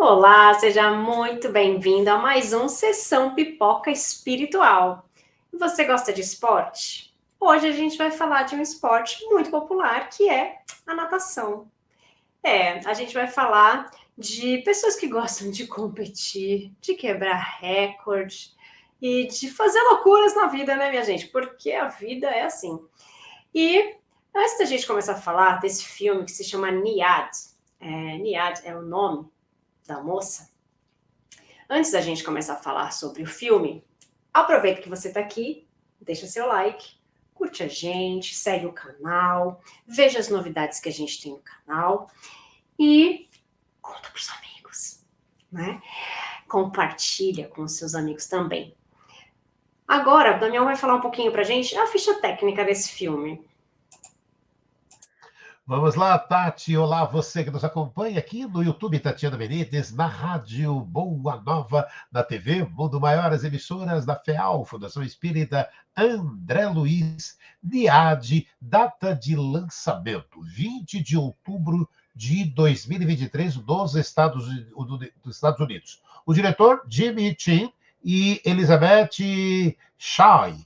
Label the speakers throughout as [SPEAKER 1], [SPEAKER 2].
[SPEAKER 1] Olá, seja muito bem-vindo a mais um Sessão Pipoca Espiritual. Você gosta de esporte? Hoje a gente vai falar de um esporte muito popular que é a natação. A gente vai falar de pessoas que gostam de competir, de quebrar recorde e de fazer loucuras na vida, né, minha gente? Porque a vida é assim. E antes da gente começar a falar desse filme que se chama Niad, Niad é o nome da moça. Antes da gente começar a falar sobre o filme, aproveita que você está aqui, deixa seu like, curte a gente, segue o canal, veja as novidades que a gente tem no canal e conta para os amigos, né? Compartilha com os seus amigos também. Agora, o Damião vai falar um pouquinho para a gente a ficha técnica desse filme.
[SPEAKER 2] Vamos lá, Tati. Olá, você que nos acompanha aqui no YouTube, Tatiana Benítez, na rádio Boa Nova, na TV Mundo Maior, as emissoras da FEAL, Fundação Espírita André Luiz, NIAD, data de lançamento, 20 de outubro de 2023, dos Estados Unidos. O diretor, Jimmy Chin e Elizabeth Shai.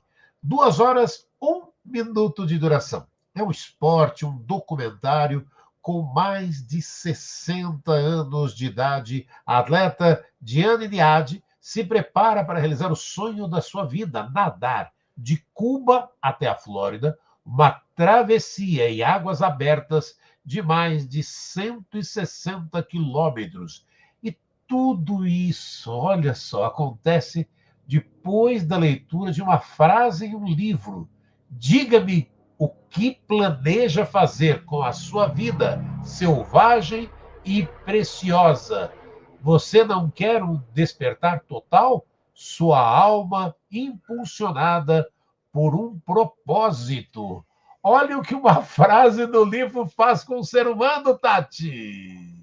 [SPEAKER 2] 2 horas, 1 minuto de duração. É um esporte, um documentário com mais de 60 anos de idade. A atleta Diane Niad se prepara para realizar o sonho da sua vida, nadar de Cuba até a Flórida, uma travessia em águas abertas de mais de 160 quilômetros. E tudo isso, olha só, acontece depois da leitura de uma frase em um livro. Diga-me o que planeja fazer com a sua vida selvagem e preciosa. Você não quer um despertar total? Sua alma impulsionada por um propósito. Olha o que uma frase do livro faz com o ser humano, Tati.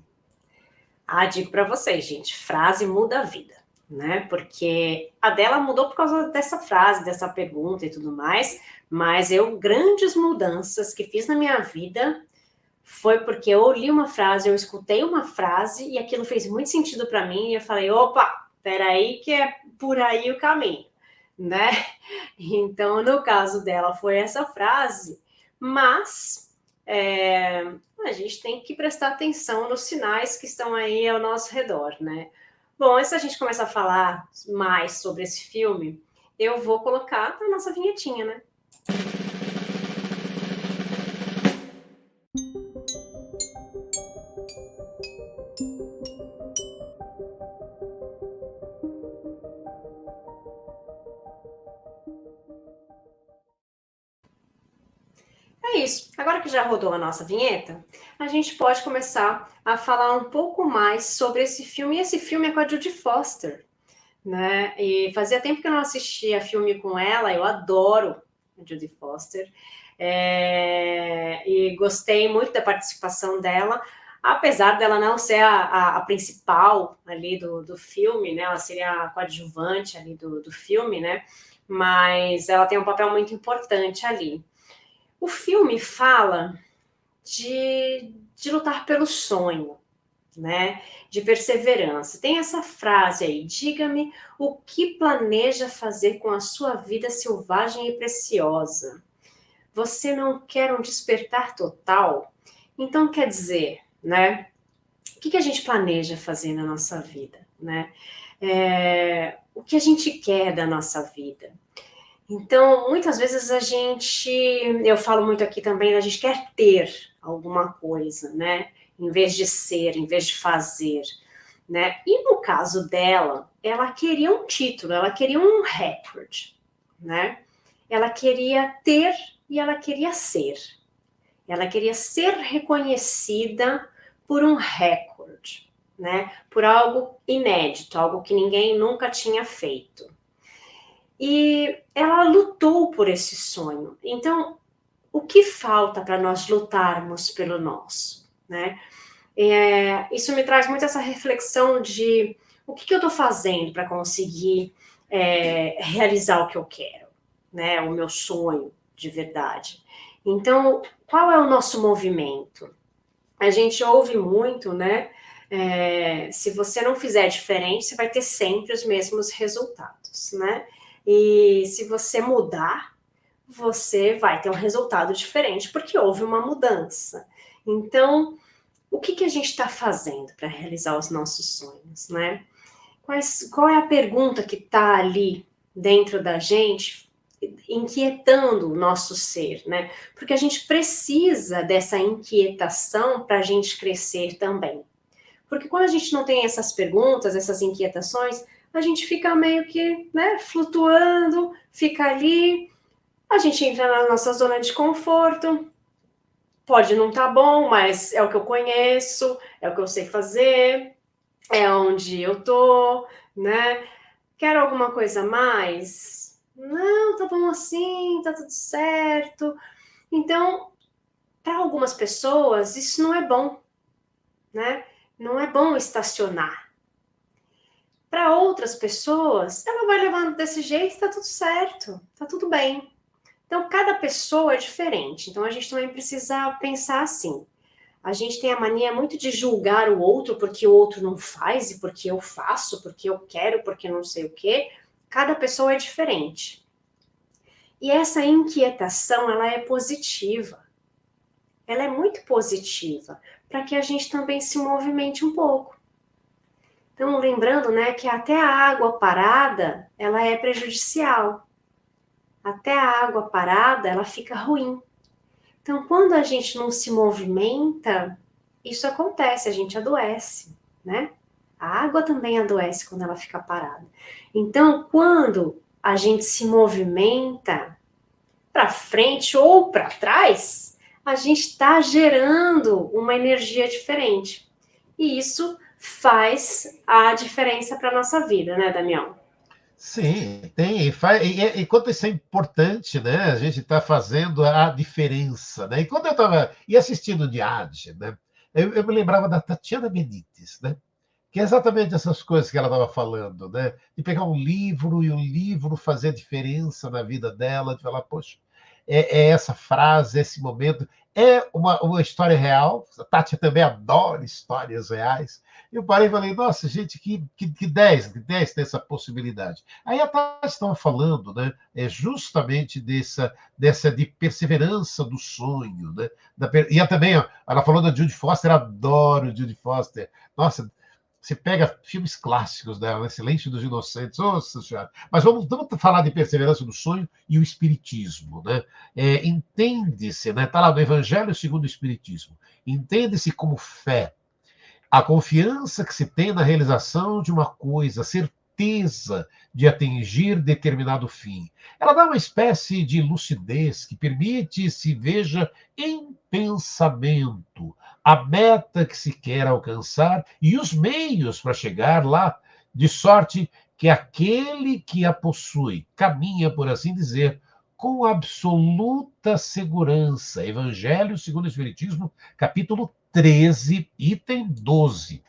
[SPEAKER 1] Digo para vocês, gente, frase muda a vida, né? Porque a dela mudou por causa dessa frase, dessa pergunta e tudo mais, mas grandes mudanças que fiz na minha vida foi porque eu li uma frase, eu escutei uma frase e aquilo fez muito sentido para mim e eu falei, opa, peraí que é por aí o caminho, né? Então, no caso dela foi essa frase, mas a gente tem que prestar atenção nos sinais que estão aí ao nosso redor, né? Bom, antes da gente começar a falar mais sobre esse filme, eu vou colocar a nossa vinhetinha, né? É isso. Agora que já rodou a nossa vinheta, a gente pode começar a falar um pouco mais sobre esse filme. E esse filme é com a Jodie Foster, né? E fazia tempo que eu não assistia filme com ela. Eu adoro a Jodie Foster. E gostei muito da participação dela, apesar dela não ser a principal ali do filme, né? Ela seria a coadjuvante ali do filme, né? Mas ela tem um papel muito importante ali. O filme fala de lutar pelo sonho, né? De perseverança. Tem essa frase aí: diga-me o que planeja fazer com a sua vida selvagem e preciosa. Você não quer um despertar total? Então quer dizer, né? O que a gente planeja fazer na nossa vida, né? O que a gente quer da nossa vida? Então, muitas vezes eu falo muito aqui também, a gente quer ter alguma coisa, né? Em vez de ser, em vez de fazer, né? E no caso dela, ela queria um título, ela queria um recorde, né? Ela queria ter e ela queria ser. Ela queria ser reconhecida por um recorde, né? Por algo inédito, algo que ninguém nunca tinha feito. E ela lutou por esse sonho. Então, o que falta para nós lutarmos pelo nosso, né? Isso me traz muito essa reflexão de o que eu estou fazendo para conseguir realizar o que eu quero, né? O meu sonho de verdade. Então, qual é o nosso movimento? A gente ouve muito, né? Se você não fizer diferente, você vai ter sempre os mesmos resultados, né? E se você mudar, você vai ter um resultado diferente, porque houve uma mudança. Então, o que a gente está fazendo para realizar os nossos sonhos, né? Qual é a pergunta que está ali dentro da gente, inquietando o nosso ser, né? Porque a gente precisa dessa inquietação para a gente crescer também. Porque quando a gente não tem essas perguntas, essas inquietações, a gente fica meio que, né, flutuando, fica ali, a gente entra na nossa zona de conforto, pode não estar bom, mas é o que eu conheço, é o que eu sei fazer, é onde eu tô, né? Quero alguma coisa a mais? Não, tá bom assim, tá tudo certo. Então, para algumas pessoas, isso não é bom, né? Não é bom estacionar. Para outras pessoas, ela vai levando desse jeito, tá tudo certo, tá tudo bem. Então, cada pessoa é diferente. Então, a gente também precisa pensar assim. A gente tem a mania muito de julgar o outro porque o outro não faz e porque eu faço, porque eu quero, porque não sei o quê. Cada pessoa é diferente. E essa inquietação, ela é positiva. Ela é muito positiva para que a gente também se movimente um pouco. Então, lembrando, né, que até a água parada, ela é prejudicial. Até a água parada, ela fica ruim. Então, quando a gente não se movimenta, isso acontece, a gente adoece, né? A água também adoece quando ela fica parada. Então, quando a gente se movimenta para frente ou para trás, a gente está gerando uma energia diferente. E isso faz a diferença para a nossa vida, né, Damião?
[SPEAKER 2] Sim, tem. E quanto isso é importante, né? A gente está fazendo a diferença, né? E quando eu estava assistindo o Diage, né? Eu me lembrava da Tatiana Benítez, né? Que é exatamente essas coisas que ela estava falando, né? De pegar um livro e o livro fazer a diferença na vida dela, de falar, poxa, é essa frase, esse momento. É uma história real. A Tati também adora histórias reais. Eu parei e falei, nossa, gente, que 10, que 10 tem essa possibilidade. Aí a Tati estava falando, né? Justamente dessa de perseverança do sonho, né? E também, ó, ela falou da Judy Foster, adoro Judy Foster. Nossa, você pega filmes clássicos dela, né? Silêncio dos Inocentes, nossa senhora. Mas vamos falar de perseverança do sonho e o espiritismo, né? Entende-se, né? Está lá no Evangelho segundo o Espiritismo. Entende-se como fé a confiança que se tem na realização de uma coisa, a certeza de atingir determinado fim. Ela dá uma espécie de lucidez que permite se veja em pensamento a meta que se quer alcançar e os meios para chegar lá, de sorte que aquele que a possui caminha, por assim dizer, com absoluta segurança. Evangelho segundo o Espiritismo, capítulo 13, item 12.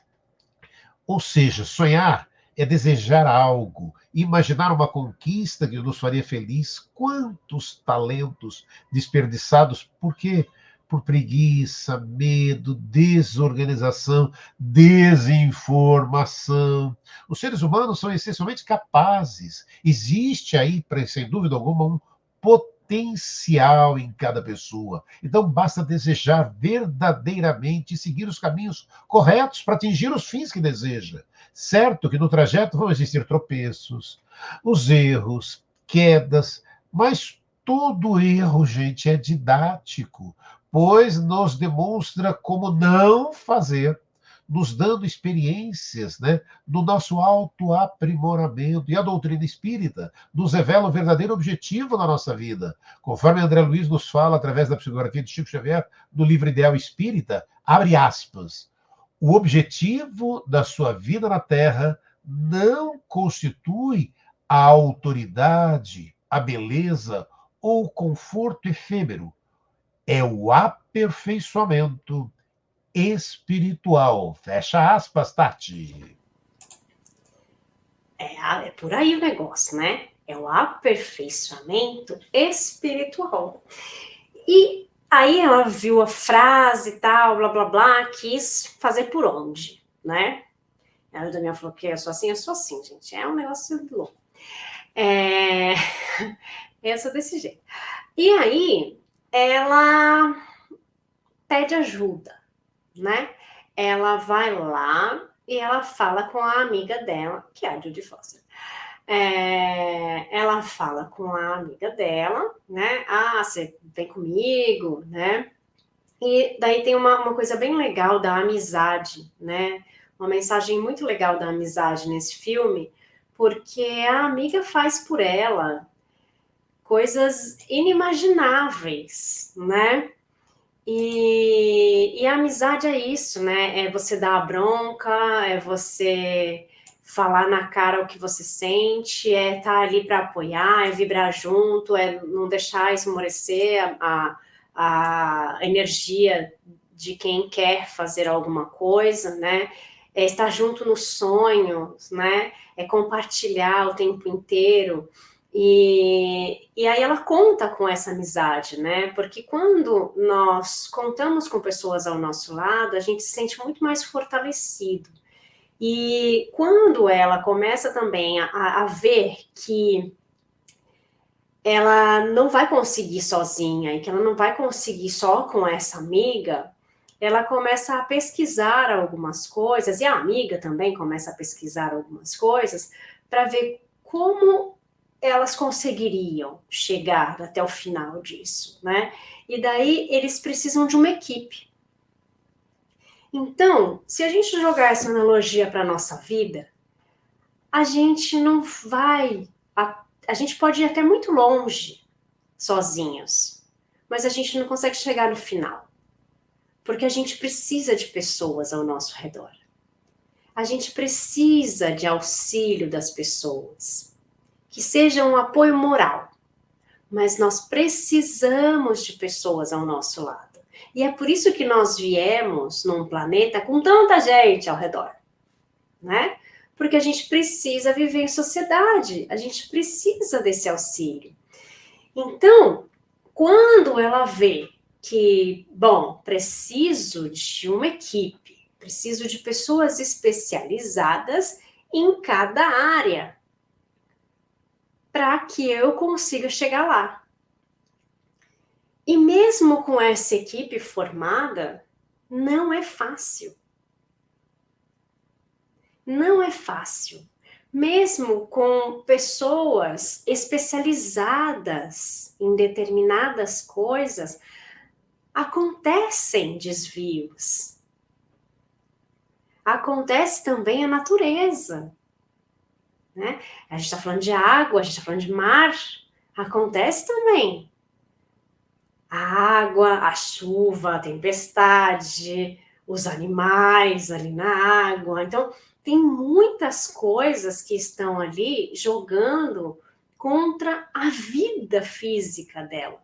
[SPEAKER 2] Ou seja, sonhar é desejar algo, imaginar uma conquista que nos faria feliz. Quantos talentos desperdiçados, por quê? Por preguiça, medo, desorganização, desinformação. Os seres humanos são essencialmente capazes. Existe aí, sem dúvida alguma, um potencial em cada pessoa. Então, basta desejar verdadeiramente e seguir os caminhos corretos para atingir os fins que deseja. Certo que no trajeto vão existir tropeços, os erros, quedas, mas todo erro, gente, é didático, pois nos demonstra como não fazer, nos dando experiências, né, do nosso autoaprimoramento. E a doutrina espírita nos revela o verdadeiro objetivo da nossa vida. Conforme André Luiz nos fala, através da psicografia de Chico Xavier, no livro Ideal Espírita, abre aspas, o objetivo da sua vida na Terra não constitui a autoridade, a beleza ou o conforto efêmero. É o aperfeiçoamento espiritual. Fecha aspas, Tati.
[SPEAKER 1] É por aí o negócio, né? É o aperfeiçoamento espiritual. E aí ela viu a frase e tal, blá blá blá, quis fazer por onde? né? Aí o Daniel falou que eu sou assim, gente. É um negócio louco. Eu sou desse jeito. E aí, ela pede ajuda, né? Ela vai lá e ela fala com a amiga dela, que é a Judy Foster. Ela fala com a amiga dela, né? Ah, você vem comigo, né? E daí tem uma coisa bem legal da amizade, né? Uma mensagem muito legal da amizade nesse filme, porque a amiga faz por ela coisas inimagináveis, né? E a amizade é isso, né? É você dar a bronca, é você falar na cara o que você sente, é estar ali para apoiar, é vibrar junto, é não deixar esmorecer a energia de quem quer fazer alguma coisa, né? É estar junto nos sonhos, né? É compartilhar o tempo inteiro. E aí ela conta com essa amizade, né? Porque quando nós contamos com pessoas ao nosso lado, a gente se sente muito mais fortalecido. E quando ela começa também a ver que ela não vai conseguir sozinha e que ela não vai conseguir só com essa amiga, ela começa a pesquisar algumas coisas, e a amiga também começa a pesquisar algumas coisas, para ver como elas conseguiriam chegar até o final disso, né? E daí eles precisam de uma equipe. Então, se a gente jogar essa analogia para a nossa vida, a gente não vai. A gente pode ir até muito longe sozinhos, mas a gente não consegue chegar no final, porque a gente precisa de pessoas ao nosso redor. A gente precisa de auxílio das pessoas, que seja um apoio moral, mas nós precisamos de pessoas ao nosso lado. E é por isso que nós viemos num planeta com tanta gente ao redor, né? Porque a gente precisa viver em sociedade, a gente precisa desse auxílio. Então, quando ela vê que, bom, preciso de uma equipe, preciso de pessoas especializadas em cada área para que eu consiga chegar lá. E mesmo com essa equipe formada, não é fácil. Não é fácil. Mesmo com pessoas especializadas em determinadas coisas, acontecem desvios. Acontece também a natureza, né? A gente está falando de água, a gente está falando de mar, acontece também. A água, a chuva, a tempestade, os animais ali na água. Então, tem muitas coisas que estão ali jogando contra a vida física dela,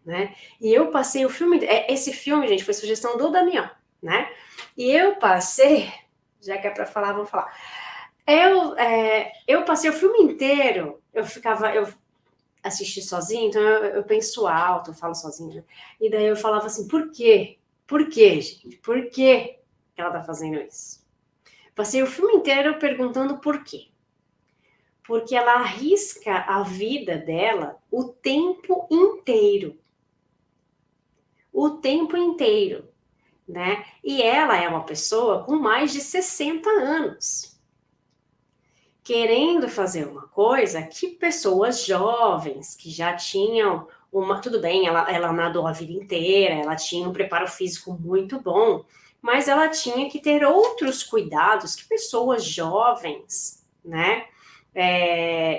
[SPEAKER 1] né? E eu passei o filme... Esse filme, gente, foi sugestão do Damião, né? E eu passei... Já que é para falar, vamos falar. Eu passei o filme inteiro, eu assisti sozinha, então eu penso alto, eu falo sozinha, né? E daí eu falava assim, por quê? Por quê, gente? Por que ela tá fazendo isso? Passei o filme inteiro perguntando por quê. Porque ela arrisca a vida dela o tempo inteiro. O tempo inteiro, né? E ela é uma pessoa com mais de 60 anos. Querendo fazer uma coisa que pessoas jovens, que já tinham uma... Tudo bem, ela nadou a vida inteira, ela tinha um preparo físico muito bom, mas ela tinha que ter outros cuidados que pessoas jovens, né,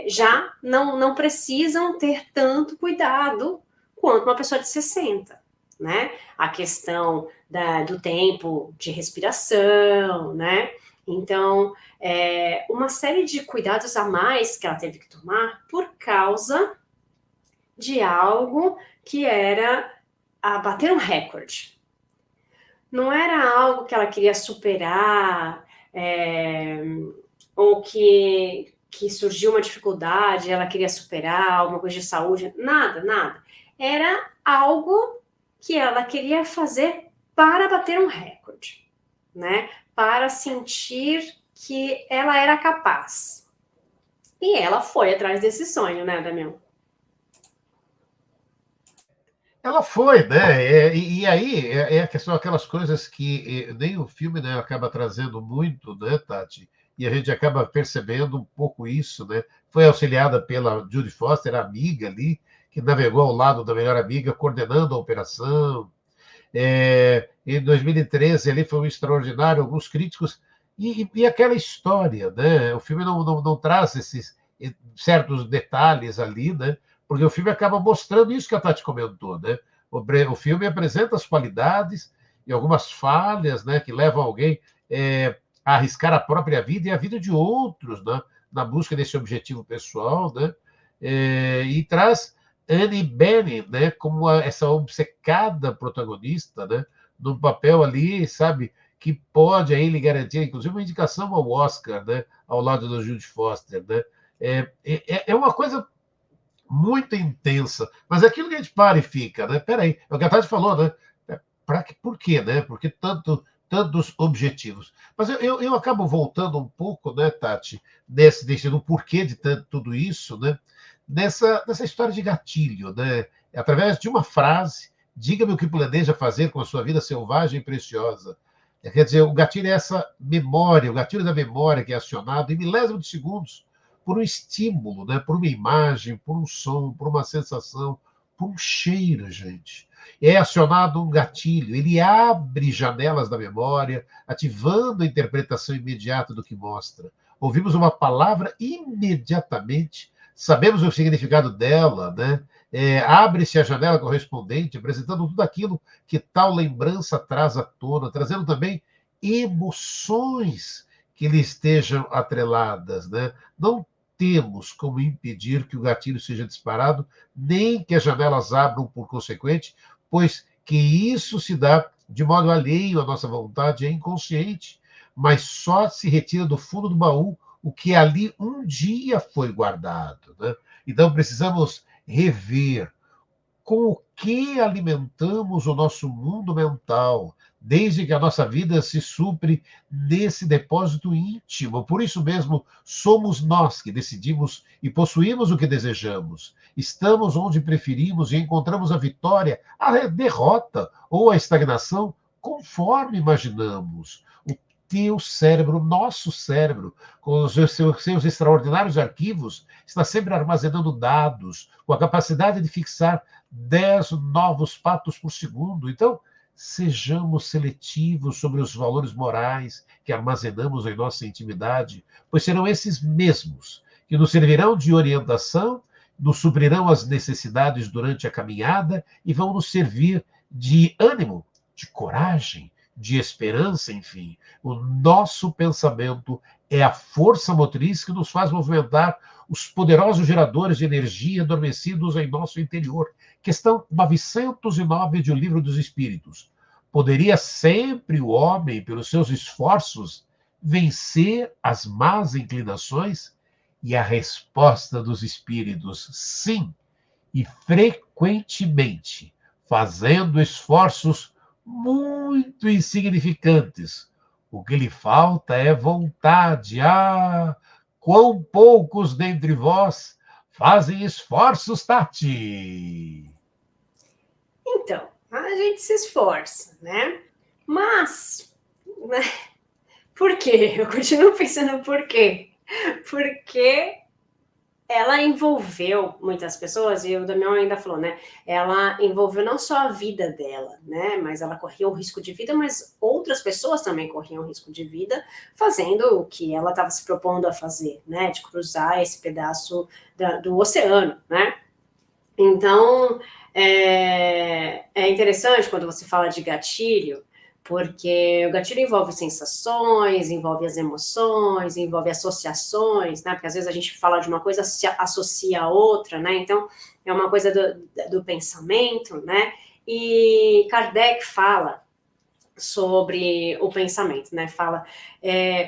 [SPEAKER 1] já não precisam ter tanto cuidado quanto uma pessoa de 60, né? A questão do tempo de respiração, né? Então, uma série de cuidados a mais que ela teve que tomar por causa de algo que era bater um recorde. Não era algo que ela queria superar, ou que surgiu uma dificuldade, ela queria superar, alguma coisa de saúde, nada. Era algo que ela queria fazer para bater um recorde, né, para sentir que ela era capaz. E ela foi atrás desse sonho, né, Damião?
[SPEAKER 2] Ela foi, né? E aí é a questão, aquelas coisas que nem o filme, né, acaba trazendo muito, né, Tati? E a gente acaba percebendo um pouco isso, né? Foi auxiliada pela Judy Foster, a amiga ali, que navegou ao lado da melhor amiga, coordenando a operação. Em 2013 ali foi um extraordinário, alguns críticos, e aquela história, né? O filme não traz esses certos detalhes ali, né? Porque o filme acaba mostrando isso que a Tati comentou, né? O filme apresenta as qualidades e algumas falhas, né, que levam alguém a arriscar a própria vida e a vida de outros, né, na busca desse objetivo pessoal, né? E traz Annie Bening, né, como essa obcecada protagonista, né, num papel ali, sabe, que pode aí lhe garantir, inclusive, uma indicação ao Oscar, né, ao lado do Jude Foster, né. É uma coisa muito intensa, mas é aquilo que a gente para e fica, né? Peraí, é o que a Tati falou, né? Por quê, né? Porque tantos objetivos. Mas eu acabo voltando um pouco, né, Tati, no porquê de tudo isso, né? Nessa história de gatilho, né? Através de uma frase, diga-me o que planeja fazer com a sua vida selvagem e preciosa. Quer dizer, o gatilho é essa memória, o gatilho da memória que é acionado em milésimos de segundos por um estímulo, né? Por uma imagem, por um som, por uma sensação, por um cheiro, gente. É acionado um gatilho, ele abre janelas da memória, ativando a interpretação imediata do que mostra. Ouvimos uma palavra imediatamente, sabemos o significado dela, né? Abre-se a janela correspondente, apresentando tudo aquilo que tal lembrança traz à tona, trazendo também emoções que lhe estejam atreladas, né? Não temos como impedir que o gatilho seja disparado, nem que as janelas abram por consequente, pois que isso se dá de modo alheio à nossa vontade, é inconsciente, mas só se retira do fundo do baú o que ali um dia foi guardado, né? Então precisamos rever com o que alimentamos o nosso mundo mental, desde que a nossa vida se supre nesse depósito íntimo. Por isso mesmo, somos nós que decidimos e possuímos o que desejamos. Estamos onde preferimos e encontramos a vitória, a derrota ou a estagnação, conforme imaginamos. O teu cérebro, nosso cérebro, com os seus extraordinários arquivos, está sempre armazenando dados, com a capacidade de fixar 10 novos fatos por segundo. Então, sejamos seletivos sobre os valores morais que armazenamos em nossa intimidade, pois serão esses mesmos que nos servirão de orientação, nos suprirão as necessidades durante a caminhada e vão nos servir de ânimo, de coragem, de esperança, enfim. O nosso pensamento é a força motriz que nos faz movimentar os poderosos geradores de energia adormecidos em nosso interior. Questão 909 de O Livro dos Espíritos. Poderia sempre o homem, pelos seus esforços, vencer as más inclinações? E a resposta dos espíritos, sim, e frequentemente, fazendo esforços muito insignificantes. O que lhe falta é vontade. Ah, quão poucos dentre vós fazem esforços, Tati!
[SPEAKER 1] Então, a gente se esforça, né? Mas, né? Por quê? Eu continuo pensando por quê? Porque ela envolveu muitas pessoas, e o Damião ainda falou, né? Ela envolveu não só a vida dela, né? Mas ela corria o risco de vida, mas outras pessoas também corriam o risco de vida, fazendo o que ela estava se propondo a fazer, né? De cruzar esse pedaço do oceano, né? Então, é interessante quando você fala de gatilho, porque o gatilho envolve sensações, envolve as emoções, envolve associações, né? Porque às vezes a gente fala de uma coisa, se associa a outra, né? Então, é uma coisa do pensamento, né? E Kardec fala sobre o pensamento, né? Fala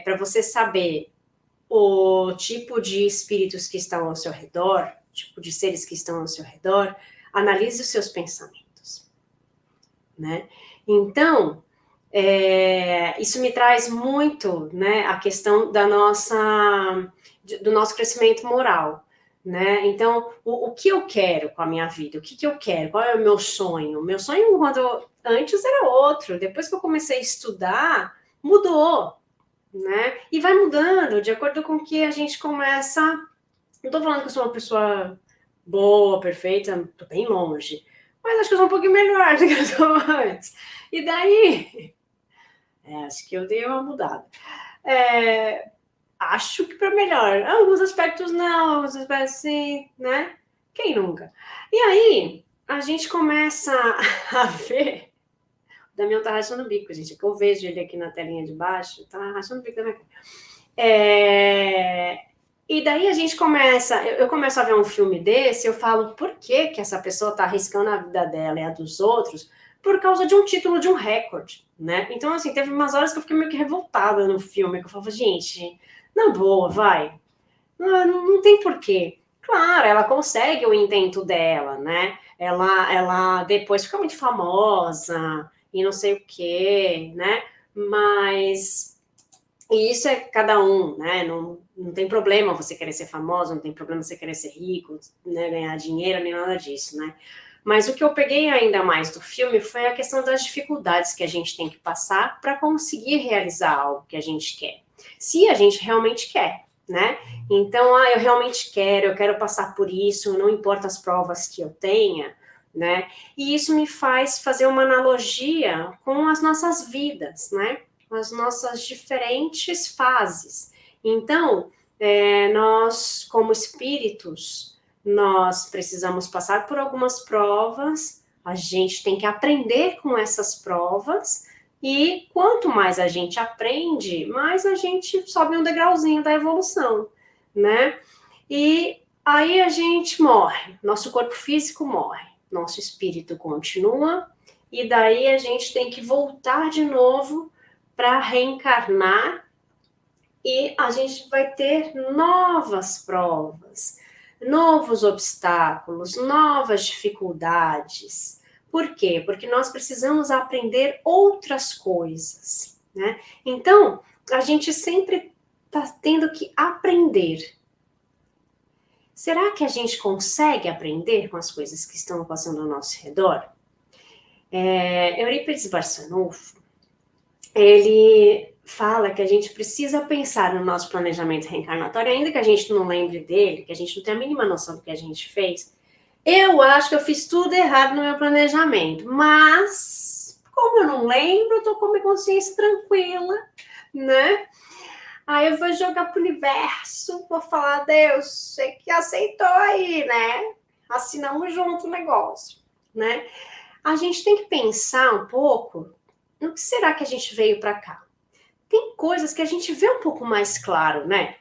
[SPEAKER 1] para você saber o tipo de espíritos que estão ao seu redor, tipo de seres que estão ao seu redor, analise os seus pensamentos, né? Então, isso me traz muito, né, a questão do nosso crescimento moral, né? Então, o que eu quero com a minha vida? O que eu quero? Qual é o meu sonho? O meu sonho, antes era outro. Depois que eu comecei a estudar, mudou, né? E vai mudando de acordo com que a gente começa. Não estou falando que eu sou uma pessoa boa, perfeita, tô bem longe. Mas acho que eu sou um pouquinho melhor do que eu sou antes. E daí, acho que eu dei uma mudada. Acho que para melhor. Alguns aspectos não, alguns aspectos sim, né? Quem nunca? E aí, a gente começa a ver. O Damião tá rachando o bico, gente. É que eu vejo ele aqui na telinha de baixo, tá rachando o bico da minha cara. E daí a gente começa, eu começo a ver um filme desse, eu falo, por que que essa pessoa tá arriscando a vida dela e a dos outros? Por causa de um título de um recorde, né? Então, assim, teve umas horas que eu fiquei meio que revoltada no filme, que eu falava, gente, na boa, vai. Não tem porquê. Claro, ela consegue o intento dela, né? Ela depois fica muito famosa e não sei o quê, né? Mas e isso é cada um, né? Não tem problema você querer ser famosa, não tem problema você querer ser rico, né? Ganhar dinheiro, nem nada disso, né? Mas o que eu peguei ainda mais do filme foi a questão das dificuldades que a gente tem que passar para conseguir realizar algo que a gente quer. Se a gente realmente quer, né? Então, eu realmente quero, eu quero passar por isso, não importa as provas que eu tenha, né? E isso me faz fazer uma analogia com as nossas vidas, né? As nossas diferentes fases. Então, nós, como espíritos, nós precisamos passar por algumas provas, a gente tem que aprender com essas provas, e quanto mais a gente aprende, mais a gente sobe um degrauzinho da evolução, né? E aí a gente morre, nosso corpo físico morre, nosso espírito continua, e daí a gente tem que voltar de novo para reencarnar e a gente vai ter novas provas, novos obstáculos, novas dificuldades. Por quê? Porque nós precisamos aprender outras coisas, né? Então, a gente sempre está tendo que aprender. Será que a gente consegue aprender com as coisas que estão passando ao nosso redor? Eurípides Barçanufo, ele fala que a gente precisa pensar no nosso planejamento reencarnatório, ainda que a gente não lembre dele, que a gente não tenha a mínima noção do que a gente fez. Eu acho que eu fiz tudo errado no meu planejamento, mas como eu não lembro, eu tô com a minha consciência tranquila, né? Aí eu vou jogar pro universo, vou falar, Deus, você que aceitou aí, né? Assinamos junto o negócio, né? A gente tem que pensar um pouco no que será que a gente veio para cá. Tem coisas que a gente vê um pouco mais claro, né?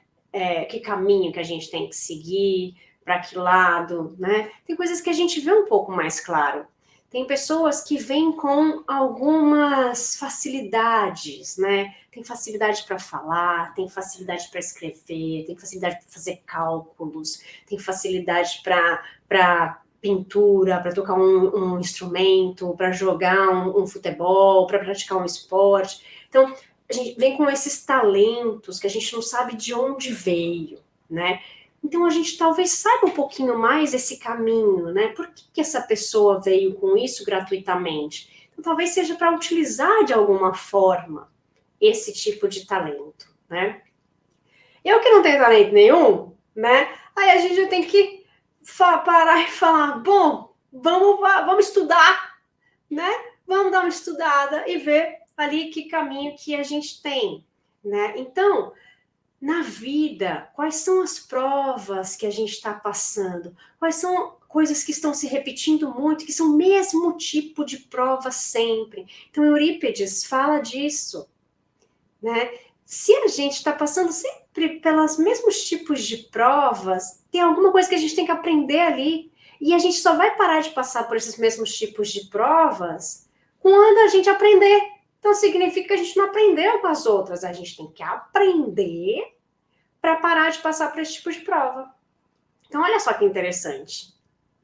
[SPEAKER 1] Que caminho que a gente tem que seguir, para que lado, né? Tem coisas que a gente vê um pouco mais claro. Tem pessoas que vêm com algumas facilidades, né? Tem facilidade para falar, tem facilidade para escrever, tem facilidade para fazer cálculos, tem facilidade para pintura, para tocar um instrumento, para jogar um futebol, para praticar um esporte. Então, a gente vem com esses talentos que a gente não sabe de onde veio, né? Então a gente talvez saiba um pouquinho mais esse caminho, né? Por que essa pessoa veio com isso gratuitamente? Então talvez seja para utilizar de alguma forma esse tipo de talento, né? Eu que não tenho talento nenhum, né? Aí a gente tem que parar e falar, bom, vamos estudar, né? Vamos dar uma estudada e ver ali que caminho que a gente tem, né? Então, na vida, quais são as provas que a gente está passando? Quais são coisas que estão se repetindo muito, que são o mesmo tipo de prova sempre? Então, Eurípides fala disso, né? Se a gente está passando sempre pelos mesmos tipos de provas, tem alguma coisa que a gente tem que aprender ali. E a gente só vai parar de passar por esses mesmos tipos de provas quando a gente aprender. Então, significa que a gente não aprendeu com as outras. A gente tem que aprender para parar de passar por esse tipo de prova. Então, olha só que interessante,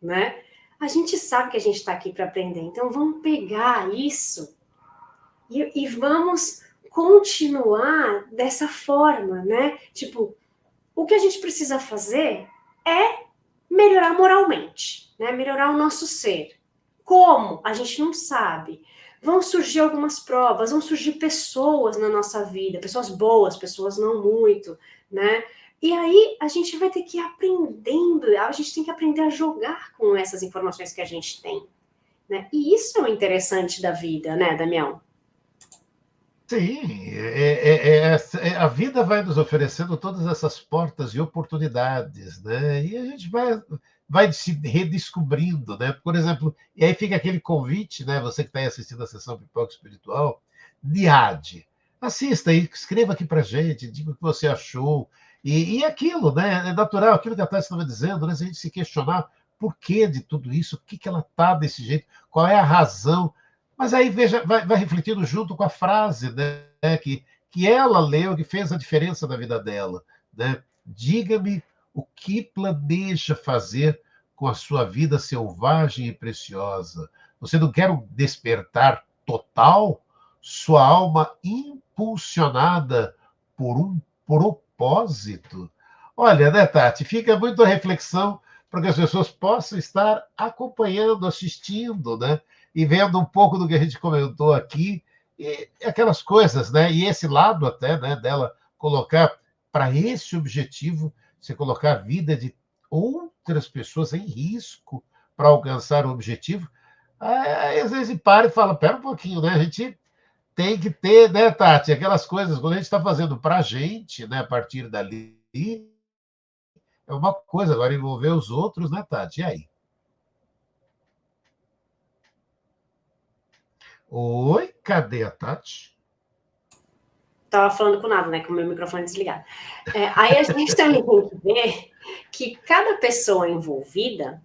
[SPEAKER 1] né? A gente sabe que a gente está aqui para aprender. Então, vamos pegar isso e vamos continuar dessa forma, né? Tipo, o que a gente precisa fazer é melhorar moralmente, né? Melhorar o nosso ser. Como? A gente não sabe. Vão surgir algumas provas, vão surgir pessoas na nossa vida, pessoas boas, pessoas não muito, né? E aí a gente vai ter que ir aprendendo, a gente tem que aprender a jogar com essas informações que a gente tem, né? E isso é o interessante da vida, né, Damião?
[SPEAKER 2] Sim, a vida vai nos oferecendo todas essas portas e oportunidades, né? E a gente vai se redescobrindo, né? Por exemplo, e aí fica aquele convite, né? Você que está aí assistindo a sessão Pipoca Espiritual, NIAD. Assista e escreva aqui para gente, diga o que você achou. E aquilo, né? É natural, aquilo que a Tati estava dizendo, né? Se a gente se questionar por que de tudo isso, por que ela está desse jeito, qual é a razão. Mas aí veja, vai refletindo junto com a frase, né, que ela leu, que fez a diferença na vida dela. Né? Diga-me o que planeja fazer com a sua vida selvagem e preciosa. Você não quer um despertar total? Sua alma impulsionada por um propósito? Olha, né, Tati, fica muito a reflexão para que as pessoas possam estar acompanhando, assistindo, né? E vendo um pouco do que a gente comentou aqui, e aquelas coisas, né? E esse lado até, né, dela colocar para esse objetivo, você colocar a vida de outras pessoas em risco para alcançar o objetivo, aí, às vezes para e fala, pera um pouquinho, né? A gente tem que ter, né, Tati, aquelas coisas, quando a gente está fazendo para a gente, né, a partir dali, é uma coisa, agora envolver os outros, né, Tati? E aí? Oi, cadê a Tati?
[SPEAKER 1] Tava falando com nada, né? Com o meu microfone desligado. Aí a gente também tem que ver que cada pessoa envolvida,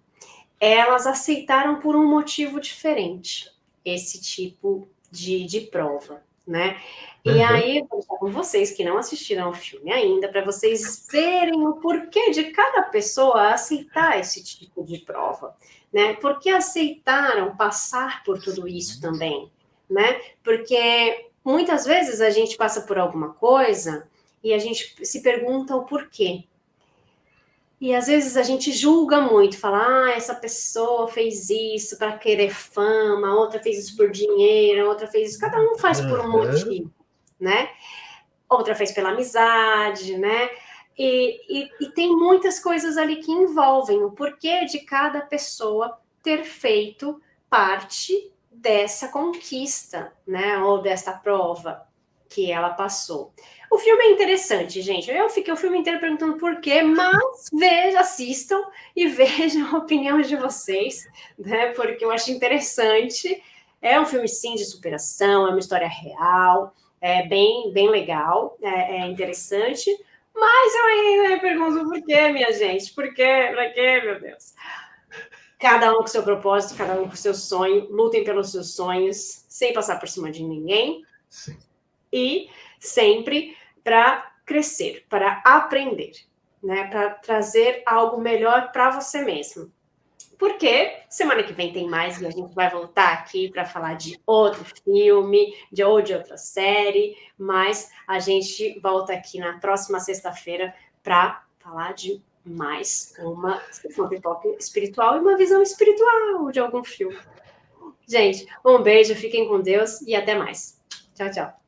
[SPEAKER 1] elas aceitaram por um motivo diferente esse tipo de prova, né? E
[SPEAKER 2] Uhum.
[SPEAKER 1] aí eu vou deixar com vocês que não assistiram ao filme ainda, para vocês verem o porquê de cada pessoa aceitar esse tipo de prova, né? Por que aceitaram passar por tudo isso também, né? Porque muitas vezes a gente passa por alguma coisa e a gente se pergunta o porquê. E às vezes a gente julga muito, fala, essa pessoa fez isso para querer fama, outra fez isso por dinheiro, outra fez isso, cada um faz por um
[SPEAKER 2] Uhum.
[SPEAKER 1] motivo, né? Outra fez pela amizade, né? E tem muitas coisas ali que envolvem o porquê de cada pessoa ter feito parte dessa conquista, né? Ou dessa prova que ela passou. O filme é interessante, gente. Eu fiquei o filme inteiro perguntando por quê, mas vejam, assistam e vejam a opinião de vocês, né? Porque eu acho interessante. É um filme, sim, de superação, é uma história real, é bem legal, é interessante, mas eu ainda me pergunto por quê, minha gente? Por quê? Pra quê, meu Deus? Cada um com seu propósito, cada um com seu sonho, lutem pelos seus sonhos, sem passar por cima de ninguém,
[SPEAKER 2] Sim.
[SPEAKER 1] e sempre para crescer, para aprender, né? Para trazer algo melhor para você mesmo. Porque semana que vem tem mais e a gente vai voltar aqui para falar de outro filme, de outra série, mas a gente volta aqui na próxima sexta-feira para falar de mais uma sessão pipoca espiritual e uma visão espiritual de algum filme. Gente, um beijo, fiquem com Deus e até mais. Tchau, tchau.